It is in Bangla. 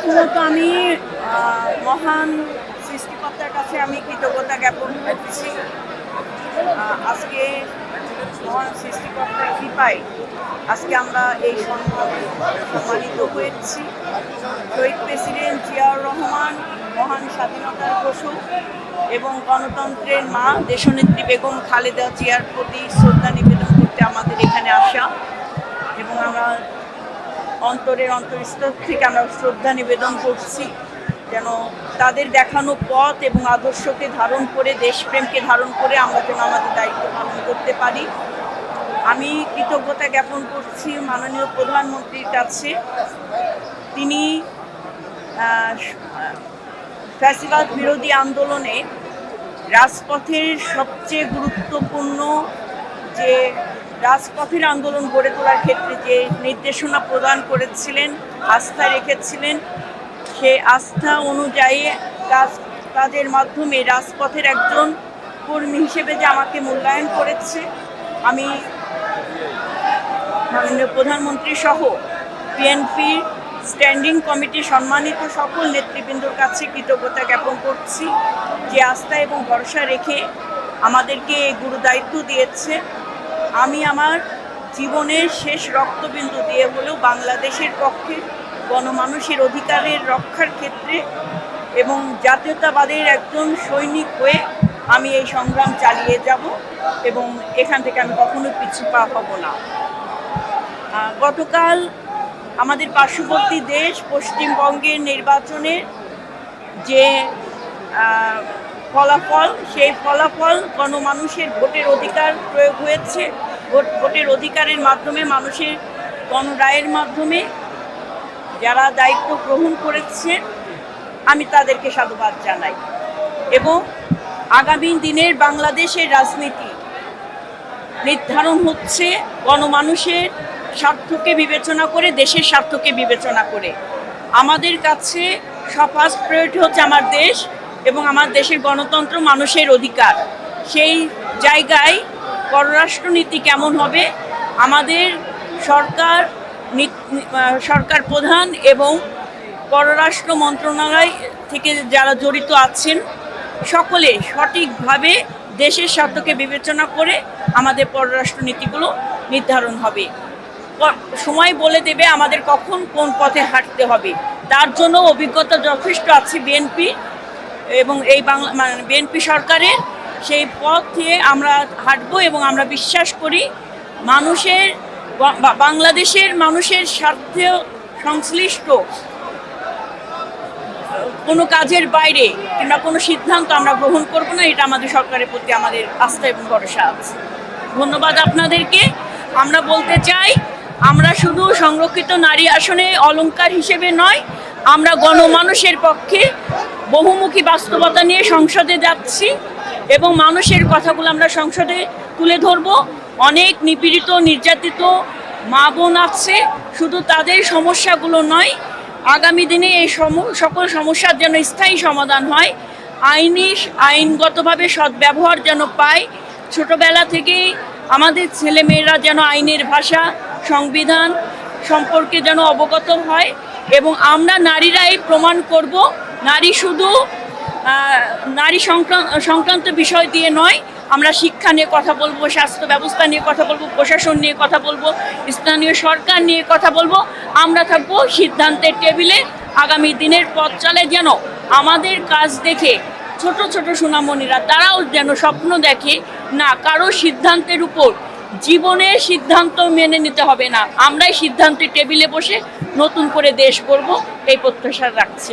প্রথমত আমি মহান সৃষ্টিকর্তার কাছে আমি কৃতজ্ঞতা জ্ঞাপন করছি। আজকে মহান সৃষ্টিকর্তার কৃপায় আজকে আমরা এই সম্মানিত হয়েছি। শহীদ প্রেসিডেন্ট জিয়াউর রহমান, মহান স্বাধীনতার ঘোষক এবং গণতন্ত্রের মা দেশনেত্রী বেগম খালেদা জিয়ার প্রতি শ্রদ্ধা নিবেদন করতে আমাদের এখানে আসা, এবং আমরা অন্তরের অন্তঃস্থল থেকে আমরা শ্রদ্ধা নিবেদন করছি যেন তাদের দেখানো পথ এবং আদর্শকে ধারণ করে, দেশপ্রেমকে ধারণ করে আমরা যেন আমাদের দায়িত্ব পালন করতে পারি। আমি কৃতজ্ঞতা জ্ঞাপন করছি মাননীয় প্রধানমন্ত্রীর কাছে। তিনি ফ্যাসিবাদ বিরোধী আন্দোলনে রাজপথের সবচেয়ে গুরুত্বপূর্ণ যে রাজপথের আন্দোলন গড়ে তোলার ক্ষেত্রে যে নির্দেশনা প্রদান করেছিলেন, আস্থা রেখেছিলেন, সে আস্থা অনুযায়ী কাজের মাধ্যমে রাজপথের একজন কর্মী হিসেবে যে আমাকে মূল্যায়ন করেছে, আমি মাননীয় প্রধানমন্ত্রী সহ বিএনপির স্ট্যান্ডিং কমিটির সম্মানিত সকল নেতৃবৃন্দর কাছে কৃতজ্ঞতা জ্ঞাপন করছি যে আস্থা এবং ভরসা রেখে আমাদেরকে গুরু দায়িত্ব দিয়েছে। আমি আমার জীবনের শেষ রক্তবিন্দু দিয়ে হলেও বাংলাদেশের পক্ষে গণমানুষের অধিকারের রক্ষার ক্ষেত্রে এবং জাতীয়তাবাদের একজন সৈনিক হয়ে আমি এই সংগ্রাম চালিয়ে যাব এবং এখান থেকে আমি কখনো পিছু পা হব না। গতকাল আমাদের পার্শ্ববর্তী দেশ পশ্চিমবঙ্গের নির্বাচনের যে ফলাফল, সেই ফলাফল গণমানুষের ভোটের অধিকার প্রয়োগ হয়েছে। ভোটের অধিকারের মাধ্যমে, মানুষের গণরায়ের মাধ্যমে যারা দায়িত্ব গ্রহণ করেছেন আমি তাদেরকে সাধুবাদ জানাই। এবং আগামী দিনের বাংলাদেশের রাজনীতি নির্ধারণ হচ্ছে গণমানুষের স্বার্থকে বিবেচনা করে, দেশের স্বার্থকে বিবেচনা করে। আমাদের কাছে ফার্স্ট প্রায়োরিটি হচ্ছে আমার দেশ এবং আমার দেশের গণতন্ত্র, মানুষের অধিকার। সেই জায়গায় পররাষ্ট্রনীতি কেমন হবে, আমাদের সরকার প্রধান এবং পররাষ্ট্র মন্ত্রণালয় থেকে যারা জড়িত আছেন সকলে সঠিকভাবে দেশের স্বার্থকে বিবেচনা করে আমাদের পররাষ্ট্রনীতিগুলো নির্ধারণ হবে। সময় বলে দেবে আমাদের কখন কোন পথে হাঁটতে হবে। তার জন্য অভিজ্ঞতা যথেষ্ট আছে বিএনপি এবং এই বিএনপি সরকারের। সেই পথে আমরা হাঁটবো এবং আমরা বিশ্বাস করি বাংলাদেশের মানুষের স্বার্থে সংশ্লিষ্ট কোনো কাজের বাইরে কিংবা কোনো সিদ্ধান্ত আমরা গ্রহণ করব না। এটা আমাদের সরকারের প্রতি আমাদের আস্থা এবং ভরসা আছে। ধন্যবাদ আপনাদেরকে। আমরা বলতে চাই, আমরা শুধু সংরক্ষিত নারী আসনে অলংকার হিসেবে নয়, আমরা গণমানুষের পক্ষে বহুমুখী বাস্তবতা নিয়ে সংসদে যাচ্ছি এবং মানুষের কথাগুলো আমরা সংসদে তুলে ধরব। অনেক নিপীড়িত, নির্যাতিত মা বোন আছে, শুধু তাদের সমস্যাগুলো নয়, আগামী দিনে এই সকল সমস্যার যেন স্থায়ী সমাধান হয়, আইনগতভাবে সদ্ব্যবহার যেন পায়। ছোটবেলা থেকেই আমাদের ছেলেমেয়েরা যেন আইনের ভাষা, সংবিধান সম্পর্কে যেন অবগত হয় এবং আমরা নারীরাই প্রমাণ করব নারী শুধু নারী সংক্রান্ত বিষয় দিয়ে নয়, আমরা শিক্ষা নিয়ে কথা বলবো, স্বাস্থ্য ব্যবস্থা নিয়ে কথা বলবো, প্রশাসন নিয়ে কথা বলবো, স্থানীয় সরকার নিয়ে কথা বলবো। আমরা থাকবো সিদ্ধান্তের টেবিলে। আগামী দিনের পথ চলে যেন আমাদের কাজ দেখে ছোট ছোট সোনামণিরা তারাও যেন স্বপ্ন দেখে, না কারো সিদ্ধান্তের উপর জীবনের সিদ্ধান্ত মেনে নিতে হবে না, আমরাই সিদ্ধান্তের টেবিলে বসে নতুন করে দেশ গড়ব, এই প্রত্যাশা রাখছি।